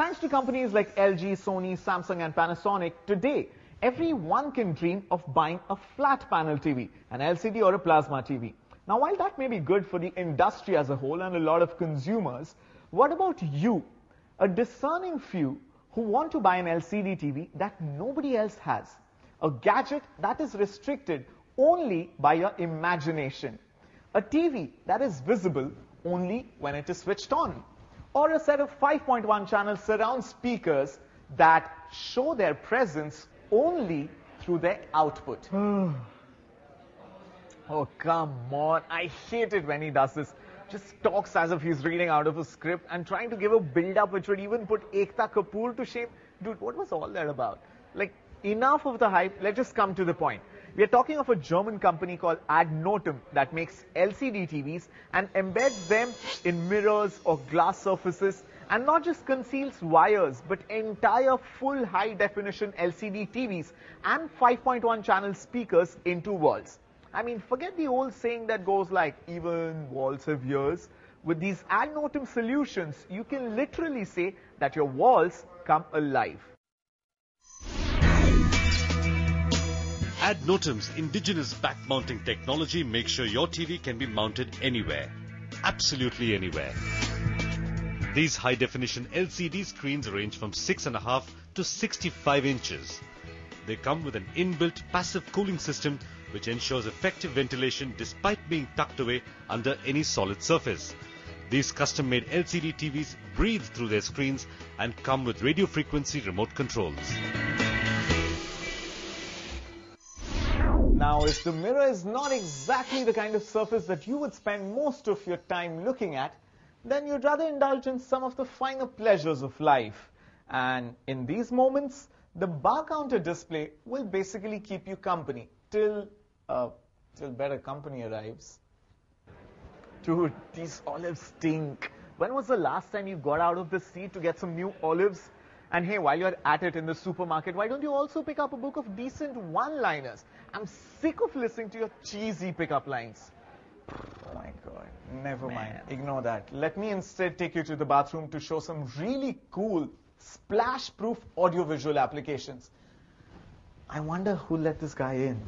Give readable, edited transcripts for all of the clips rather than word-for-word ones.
Thanks to companies like LG, Sony, Samsung and Panasonic, today everyone can dream of buying a flat panel TV, an LCD or a plasma TV. Now while that may be good for the industry as a whole and a lot of consumers, what about you, a discerning few who want to buy an LCD TV that nobody else has? A gadget that is restricted only by your imagination. A TV that is visible only when it is switched on. Or a set of 5.1 channel surround speakers that show their presence only through their output. Oh, come on. I hate it when he does this. Just talks as if he's reading out of a script and trying to give a build-up which would even put Ekta Kapoor to shame. Dude, what was all that about? Like, enough of the hype. Let's just come to the point. We are talking of a German company called notam that makes LCD TVs and embeds them in mirrors or glass surfaces and not just conceals wires but entire full high-definition LCD TVs and 5.1 channel speakers into walls. I mean, forget the old saying that goes like, even walls have ears. With these notam solutions, you can literally say that your walls come alive. notam's indigenous back mounting technology makes sure your TV can be mounted anywhere. Absolutely anywhere. These high definition LCD screens range from 6.5 to 65 inches. They come with an inbuilt passive cooling system which ensures effective ventilation despite being tucked away under any solid surface. These custom-made LCD TVs breathe through their screens and come with radio frequency remote controls. Now, if the mirror is not exactly the kind of surface that you would spend most of your time looking at, then you'd rather indulge in some of the finer pleasures of life. And in these moments, the bar counter display will basically keep you company till better company arrives. Dude, these olives stink. When was the last time you got out of the seat to get some new olives? And hey, while you're at it in the supermarket, why don't you also pick up a book of decent one-liners? I'm sick of listening to your cheesy pickup lines. Oh my God, never mind. Ignore that. Let me instead take you to the bathroom to show some really cool, splash-proof audiovisual applications. I wonder who let this guy in.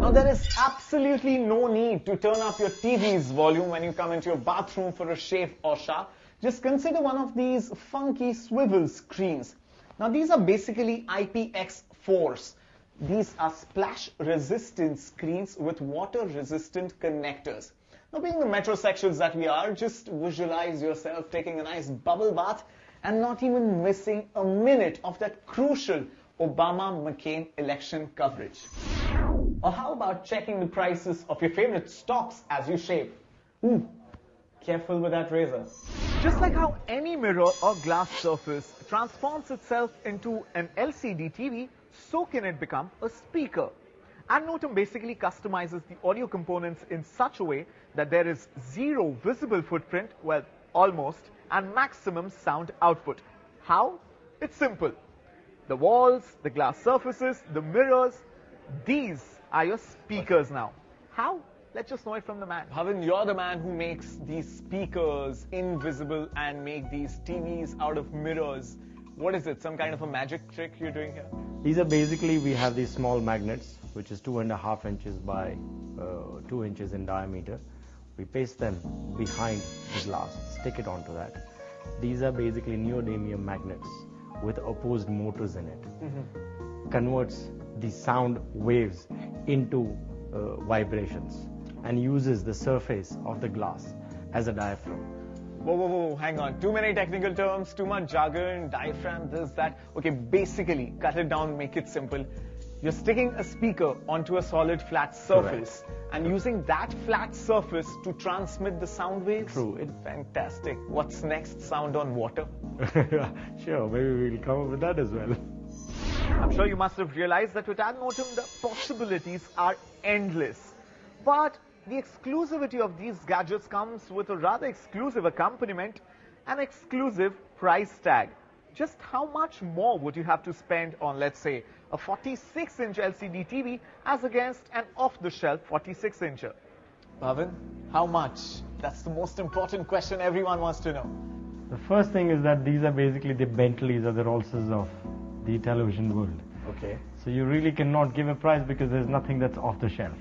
Now, there is absolutely no need to turn up your TV's volume when you come into your bathroom for a shave or shower. Just consider one of these funky swivel screens. Now, these are basically IPX4s. These are splash-resistant screens with water-resistant connectors. Now, being the metrosexuals that we are, just visualize yourself taking a nice bubble bath and not even missing a minute of that crucial Obama-McCain election coverage. Or how about checking the prices of your favorite stocks as you shave? Ooh, careful with that razor. Just like how any mirror or glass surface transforms itself into an LCD TV, so can it become a speaker. notam basically customizes the audio components in such a way that there is zero visible footprint, well, almost, and maximum sound output. How? It's simple. The walls, the glass surfaces, the mirrors, these are your speakers now. How? Let's just know it from the man. Bhavin, you're the man who makes these speakers invisible and make these TVs out of mirrors. What is it? Some kind of a magic trick you're doing here? These are basically, we have these small magnets, which is 2.5 inches by 2 inches in diameter. We paste them behind the glass, stick it onto that. These are basically neodymium magnets with opposed motors in it. Converts the sound waves into vibrations and uses the surface of the glass as a diaphragm. Whoa, hang on. Too many technical terms, too much jargon, diaphragm, this, that. Okay, basically, cut it down, make it simple. You're sticking a speaker onto a solid flat surface. Correct. And using that flat surface to transmit the sound waves? True. Fantastic. What's next? Sound on water? Sure, maybe we'll come up with that as well. I'm sure you must have realized that with notam, the possibilities are endless. But the exclusivity of these gadgets comes with a rather exclusive accompaniment, an exclusive price tag. Just how much more would you have to spend on, let's say, a 46-inch LCD TV as against an off-the-shelf 46-incher? Bhavin, how much? That's the most important question everyone wants to know. The first thing is that these are basically the Bentleys or the Rollses of the television world. Okay. So you really cannot give a price because there's nothing that's off the shelf.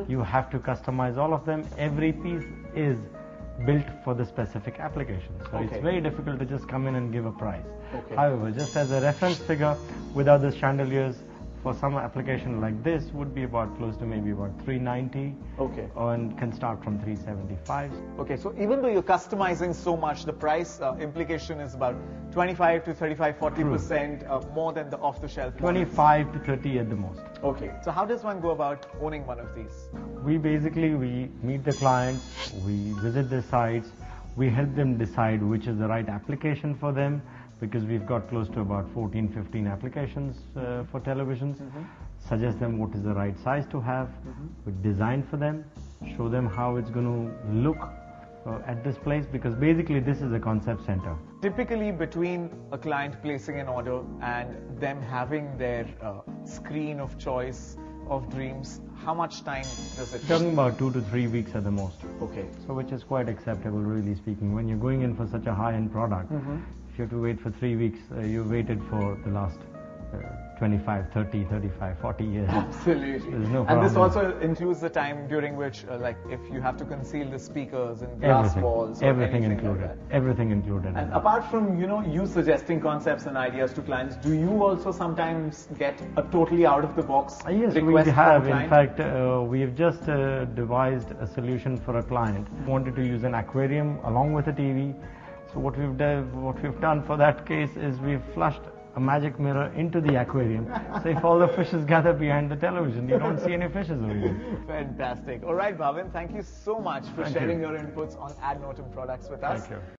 You have to customize all of them. Every piece is built for the specific application. So Okay. it's very difficult to just come in and give a price. Okay. However, just as a reference figure, without the chandeliers, for some application like this would be about close to maybe about 390, Okay. and can start from 375. Okay, so even though you're customizing so much, the price implication is about 25 to 35, 40% more than the off-the-shelf models. 25 to 30 at the most. Okay, so how does one go about owning one of these? We meet the clients, we visit their sites, we help them decide which is the right application for them, because we've got close to about 14, 15 applications for televisions. Suggest them what is the right size to have. We design for them, show them how it's going to look at this place, because basically this is a concept center. Typically between a client placing an order and them having their screen of choice of dreams, how much time does it take? Talking about 2 to 3 weeks at the most. Okay. So which is quite acceptable, really speaking. When you're going in for such a high-end product, if you have to wait for 3 weeks, you waited for the last 25, 30, 35, 40 years. Absolutely. There's no And this problem. also includes the time during which, like, if you have to conceal the speakers and glass walls, or everything anything included. like that. Everything included. And apart from, you suggesting concepts and ideas to clients, do you also sometimes get a totally out-of-the-box Yes, we request have. from a In client? fact, we have just devised a solution for a client who wanted to use an aquarium along with a TV. So what we've done for that case is we've flushed a magic mirror into the aquarium. So if all the fishes gather behind the television, you don't see any fishes over here. Fantastic. All right, Bhavin, thank you so much for Thank sharing you. your inputs on Ad Notam products with us. Thank you.